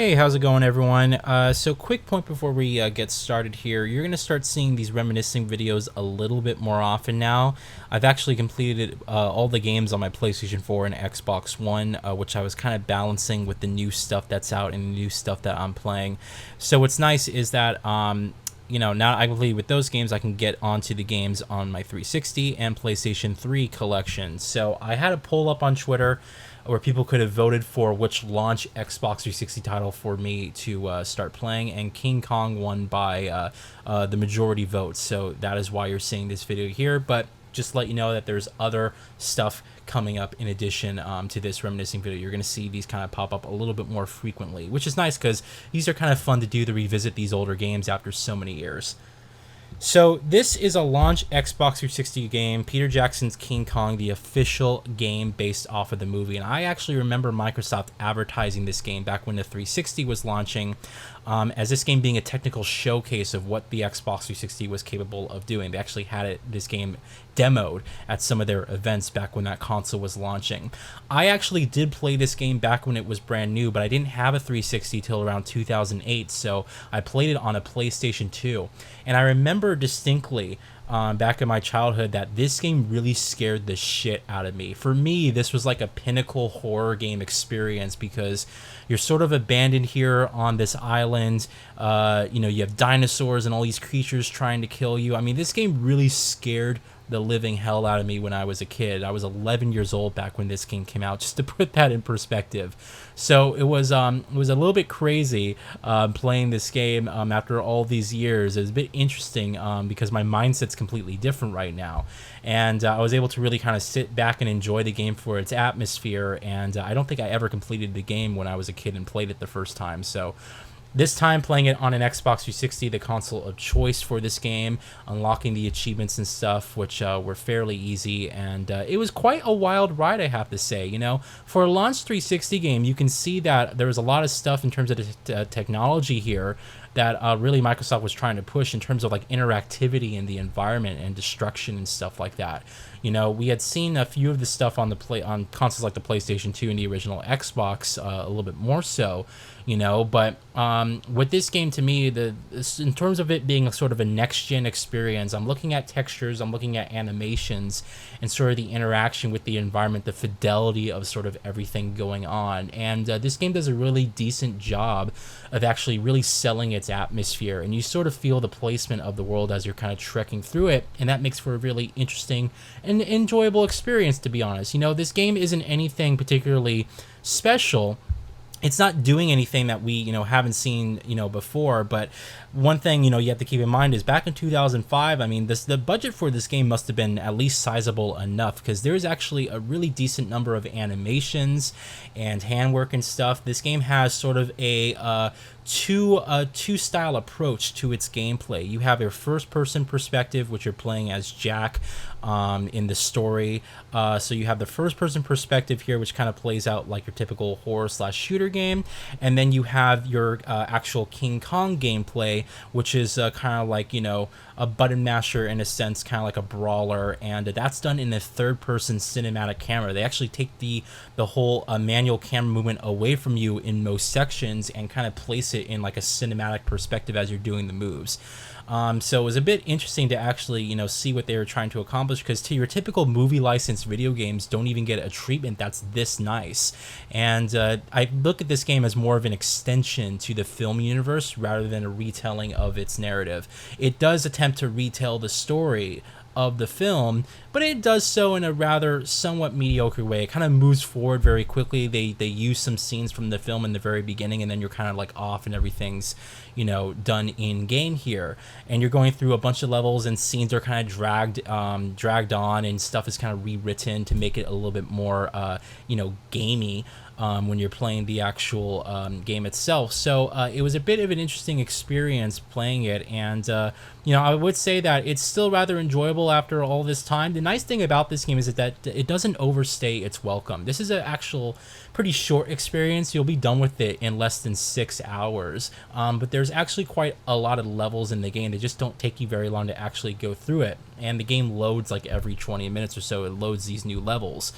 Hey, how's it going, everyone? So quick point before we get started here. You're going to start seeing these reminiscing videos a little bit more often now. I've actually completed all the games on my PlayStation 4 and Xbox One, which I was kind of balancing with the new stuff that's out and the new stuff that I'm playing. So what's nice is that now I believe with those games, I can get onto the games on my 360 and PlayStation 3 collection. So I had a poll up on Twitter where people could have voted for which launch Xbox 360 title for me to start playing, and King Kong won by the majority vote. So that is why you're seeing this video here. But just to let you know that there's other stuff coming up in addition to this reminiscing video. You're going to see these kind of pop up a little bit more frequently, which is nice because these are kind of fun to do, to revisit these older games after so many years. So this is a launch Xbox 360 game, Peter Jackson's King Kong, the official game based off of the movie. And I actually remember Microsoft advertising this game back when the 360 was launching, as this game being a technical showcase of what the Xbox 360 was capable of doing. They actually had this game demoed at some of their events back when that console was launching. I actually did play this game back when it was brand new, but I didn't have a 360 till around 2008, so I played it on a PlayStation 2. And I remember distinctly back in my childhood that this game really scared the shit out of me. For me, this was like a pinnacle horror game experience because you're sort of abandoned here on this island. You have dinosaurs and all these creatures trying to kill you. I mean, this game really scared the living hell out of me when I was a kid. I was 11 years old back when this game came out, just to put that in perspective. So it was a little bit crazy playing this game after all these years. It was a bit interesting because my mindset's completely different right now. And I was able to really kind of sit back and enjoy the game for its atmosphere. And I don't think I ever completed the game when I was a kid and played it the first time. So this time playing it on an Xbox 360, the console of choice for this game, unlocking the achievements and stuff, which were fairly easy, and it was quite a wild ride, I have to say. For a launch 360 game, you can see that there was a lot of stuff in terms of the technology here that really Microsoft was trying to push in terms of like interactivity in the environment and destruction and stuff like that. We had seen a few of the stuff on consoles like the PlayStation 2 and the original Xbox, a little bit more so, but with this game, to me, in terms of it being a sort of a next-gen experience, I'm looking at textures, I'm looking at animations, and sort of the interaction with the environment, the fidelity of sort of everything going on. And this game does a really decent job of actually really selling its atmosphere, and you sort of feel the placement of the world as you're kind of trekking through it, and that makes for a really interesting and enjoyable experience, to be honest. This game isn't anything particularly special. It's not doing anything that we, haven't seen, before. But one thing, you have to keep in mind is back in 2005, I mean, the budget for this game must have been at least sizable enough, because there's actually a really decent number of animations and handwork and stuff. This game has sort of a two style approach to its gameplay. You have your first person perspective, which you're playing as Jack in the story. So you have the first person perspective here, which kind of plays out like your typical horror / shooter game. And then you have your actual King Kong gameplay, which is kind of like, a button masher in a sense, kind of like a brawler. And that's done in the third person cinematic camera. They actually take the whole manual camera movement away from you in most sections and kind of place it in like a cinematic perspective as you're doing the moves. So it was a bit interesting to actually, see what they were trying to accomplish, because to your typical movie licensed video games don't even get a treatment that's this nice. And I look at this game as more of an extension to the film universe rather than a retelling of its narrative. It does attempt to retell the story of the film, but it does so in a rather somewhat mediocre way. It kind of moves forward very quickly. They use some scenes from the film in the very beginning, and then you're kind of like off and everything's done in game here, and you're going through a bunch of levels, and scenes are kind of dragged on, and stuff is kind of rewritten to make it a little bit more gamey when you're playing the actual game itself. So it was a bit of an interesting experience playing it, and I would say that it's still rather enjoyable after all this time. The nice thing about this game is that it doesn't overstay its welcome. This is an actual pretty short experience. You'll be done with it in less than 6 hours, but there's actually quite a lot of levels in the game. They just don't take you very long to actually go through it, and the game loads like every 20 minutes or so. It loads these new levels.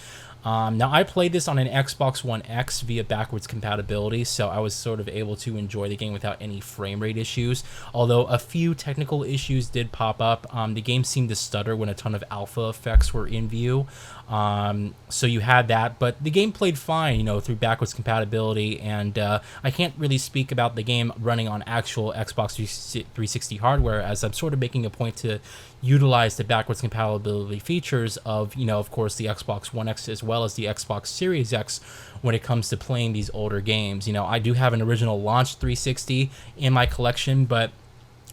Now, I played this on an Xbox One X via backwards compatibility, so I was sort of able to enjoy the game without any frame rate issues, although a few technical issues did pop up. The game seemed to stutter when a ton of alpha effects were in view, so you had that, but the game played fine, through backwards compatibility, and I can't really speak about the game running on actual Xbox 360 hardware, as I'm sort of making a point to utilize the backwards compatibility features of, of course, the Xbox One X as well as the Xbox Series X when it comes to playing these older games. I do have an original launch 360 in my collection, but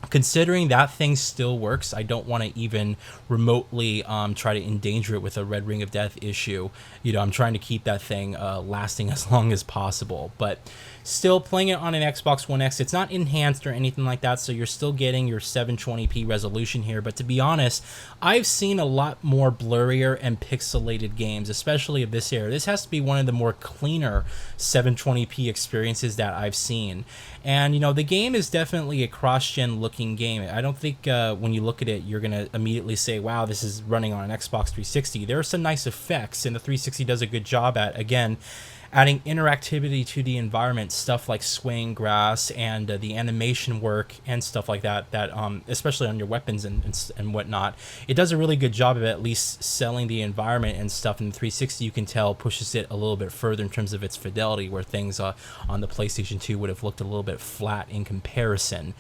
considering that thing still works, I don't want to even remotely try to endanger it with a Red Ring of Death issue. I'm trying to keep that thing lasting as long as possible. But still, playing it on an Xbox One X, it's not enhanced or anything like that, so you're still getting your 720p resolution here. But to be honest, I've seen a lot more blurrier and pixelated games, especially of this era. This has to be one of the more cleaner 720p experiences that I've seen. And, the game is definitely a cross-gen looking game. I don't think when you look at it, you're going to immediately say, wow, this is running on an Xbox 360. There are some nice effects, and the 360 does a good job at, again, adding interactivity to the environment, stuff like swaying grass and the animation work and stuff like that, especially on your weapons and whatnot. It does a really good job of at least selling the environment and stuff. In the 360, you can tell, pushes it a little bit further in terms of its fidelity, where things on the PlayStation 2 would have looked a little bit flat in comparison.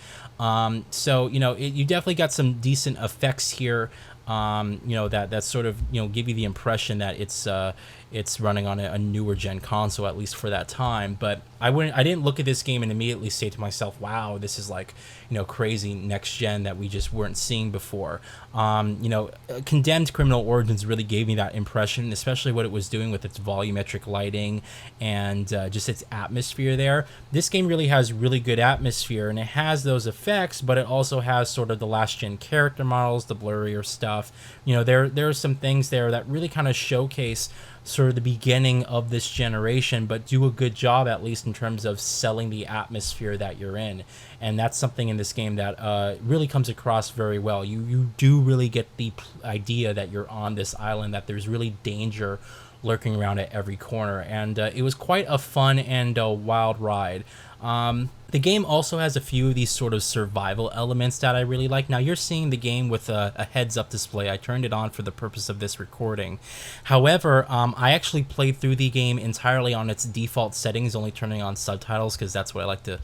So, you definitely got some decent effects here. That sort of give you the impression that it's running on a newer gen console, at least for that time. But I didn't look at this game and immediately say to myself, wow, this is like crazy next gen that we just weren't seeing before. Condemned Criminal Origins really gave me that impression, especially what it was doing with its volumetric lighting and just its atmosphere there. This game really has really good atmosphere, and it has those effects, but it also has sort of the last gen character models, the blurrier stuff. There are some things there that really kind of showcase sort of the beginning of this generation, but do a good job, at least in terms of selling the atmosphere that you're in. And that's something in this game that really comes across very well. You do really get the idea that you're on this island, that there's really danger lurking around at every corner, and it was quite a fun and wild ride. The game also has a few of these sort of survival elements that I really like. Now, you're seeing the game with a heads-up display. I turned it on for the purpose of this recording. However, I actually played through the game entirely on its default settings, only turning on subtitles, because that's what I like to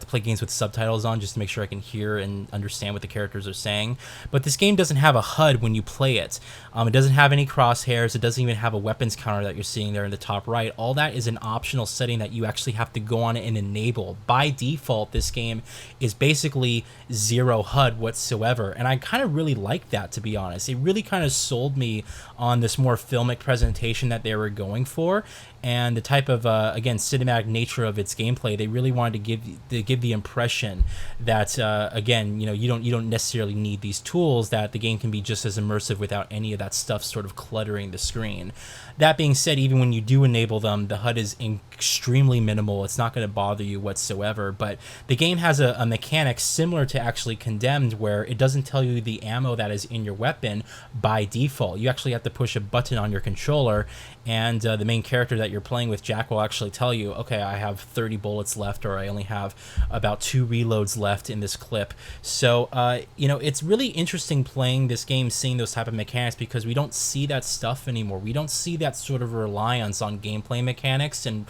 play games with subtitles on, just to make sure I can hear and understand what the characters are saying. But this game doesn't have a HUD when you play it. It doesn't have any crosshairs. It doesn't even have a weapons counter that you're seeing there in the top right. All that is an optional setting that you actually have to go on and enable. By default, this game is basically zero HUD whatsoever, and I kind of really like that, to be honest. It really kind of sold me on this more filmic presentation that they were going for, and the type of again, cinematic nature of its gameplay. They really wanted to give the impression that again, you don't necessarily need these tools, that the game can be just as immersive without any of that stuff sort of cluttering the screen. That being said, even when you do enable them, the HUD is extremely minimal. It's not going to bother you whatsoever. But the game has a mechanic similar to actually Condemned, where it doesn't tell you the ammo that is in your weapon by default. You actually have to push a button on your controller, and the main character that you're playing with, Jack, will actually tell you, okay, I have 30 bullets left, or I only have about 2 reloads left in this clip. So, it's really interesting playing this game, seeing those type of mechanics, because we don't see that stuff anymore. We don't see that sort of reliance on gameplay mechanics, and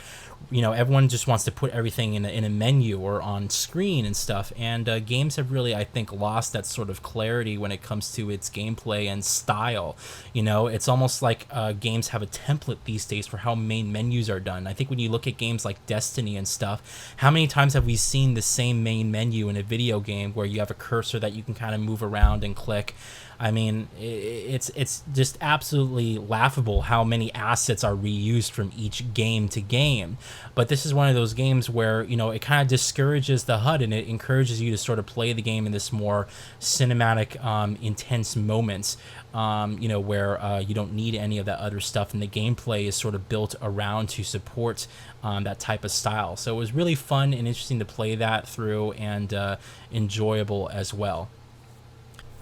everyone just wants to put everything in a menu or on screen and stuff, and games have really, I think, lost that sort of clarity when it comes to its gameplay and style. It's almost like games have a template these days for how main menus are done. I think when you look at games like Destiny and stuff, how many times have we seen the same main menu in a video game where you have a cursor that you can kind of move around and click? I mean, it's just absolutely laughable how many assets are reused from each game to game. But this is one of those games where, it kind of discourages the HUD, and it encourages you to sort of play the game in this more cinematic, intense moments, where you don't need any of that other stuff, and the gameplay is sort of built around to support that type of style. So it was really fun and interesting to play that through, and enjoyable as well.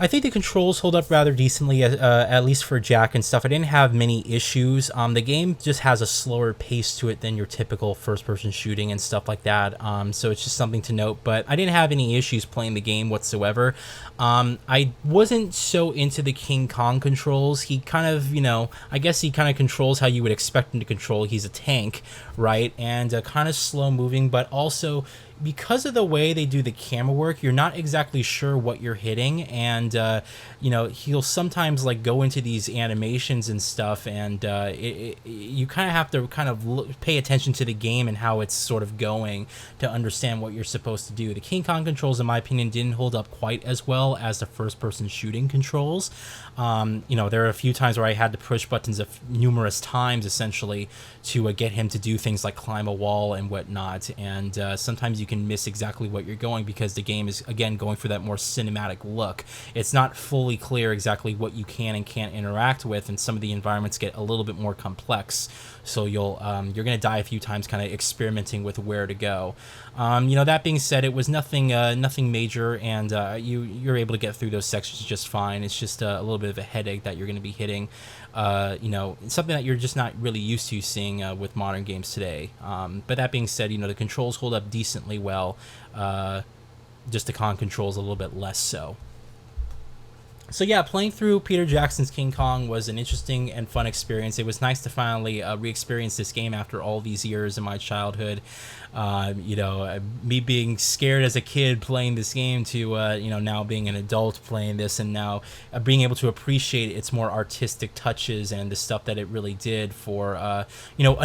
I think the controls hold up rather decently, at least for Jack and stuff. I didn't have many issues. The game just has a slower pace to it than your typical first-person shooting and stuff like that. So it's just something to note. But I didn't have any issues playing the game whatsoever. I wasn't so into the King Kong controls. He kind of, I guess he kind of controls how you would expect him to control. He's a tank, right? And kind of slow moving, but also because of the way they do the camera work, you're not exactly sure what you're hitting, and he'll sometimes like go into these animations and stuff, and you kind of have to pay attention to the game and how it's sort of going to understand what you're supposed to do. The King Kong controls, in my opinion, didn't hold up quite as well as the first-person shooting controls. There are a few times where I had to push buttons numerous times, essentially, to get him to do things like climb a wall and whatnot, and sometimes you can miss exactly what you're going because the game is, again, going for that more cinematic look. It's not fully clear exactly what you can and can't interact with, and some of the environments get a little bit more complex, so you're gonna die a few times kind of experimenting with where to go. That being said, it was nothing major, and you're able to get through those sections just fine. It's just a little bit of a headache that you're going to be hitting, something that you're just not really used to seeing with modern games today. But that being said, the controls hold up decently well. Just the con controls a little bit less so. So yeah, playing through Peter Jackson's King Kong was an interesting and fun experience. It was nice to finally re-experience this game after all these years in my childhood. Me being scared as a kid playing this game to, now being an adult playing this, and now being able to appreciate its more artistic touches and the stuff that it really did for, a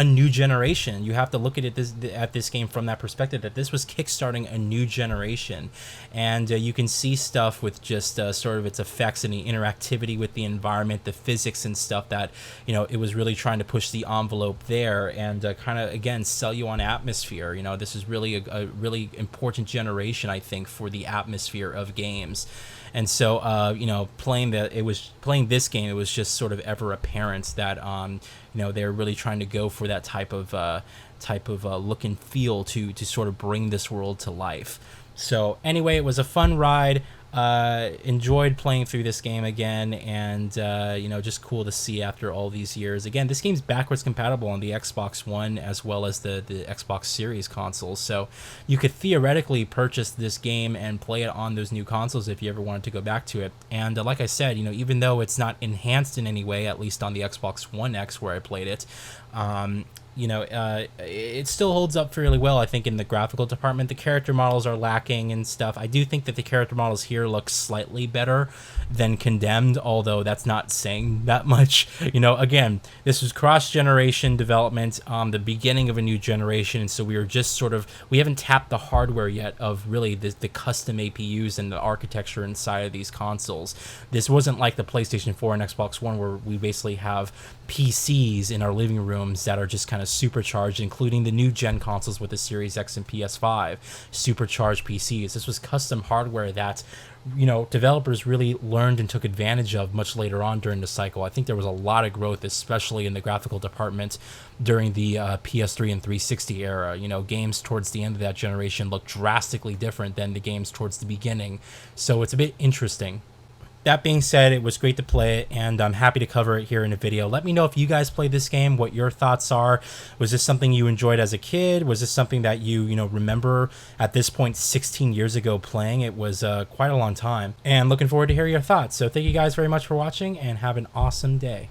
new generation. You have to look at this game from that perspective, that this was kickstarting a new generation. And you can see stuff with just sort of its effects and the interactivity with the environment, the physics and stuff that, it was really trying to push the envelope there and kind of, again, sell you on atmosphere. This is really a really important generation, I think, for the atmosphere of games. And so, playing this game, it was just sort of ever apparent that, they're really trying to go for that type of look and feel to sort of bring this world to life. So anyway, it was a fun ride. Enjoyed playing through this game again, and just cool to see after all these years. Again, this game's backwards compatible on the Xbox One as well as the Xbox Series consoles, so you could theoretically purchase this game and play it on those new consoles if you ever wanted to go back to it. And like I said, even though it's not enhanced in any way, at least on the Xbox One X where I played it, it still holds up fairly well, I think, in the graphical department. The character models are lacking and stuff. I do think that the character models here look slightly better than Condemned, although that's not saying that much. Again, this was cross-generation development, the beginning of a new generation, and so we haven't tapped the hardware yet of really the custom APUs and the architecture inside of these consoles. This wasn't like the PlayStation 4 and Xbox One, where we basically have PCs in our living rooms that are just kind of supercharged, including the new gen consoles with the Series X and PS5, supercharged PCs. This was custom hardware that developers really learned and took advantage of much later on during the cycle. I think there was a lot of growth, especially in the graphical department during the PS3 and 360 era. Games towards the end of that generation look drastically different than the games towards the beginning, so it's a bit interesting. That being said, it was great to play it, and I'm happy to cover it here in a video. Let me know if you guys played this game, what your thoughts are. Was this something you enjoyed as a kid? Was this something that you remember at this point 16 years ago playing? It was quite a long time, and looking forward to hearing your thoughts. So thank you guys very much for watching, and have an awesome day.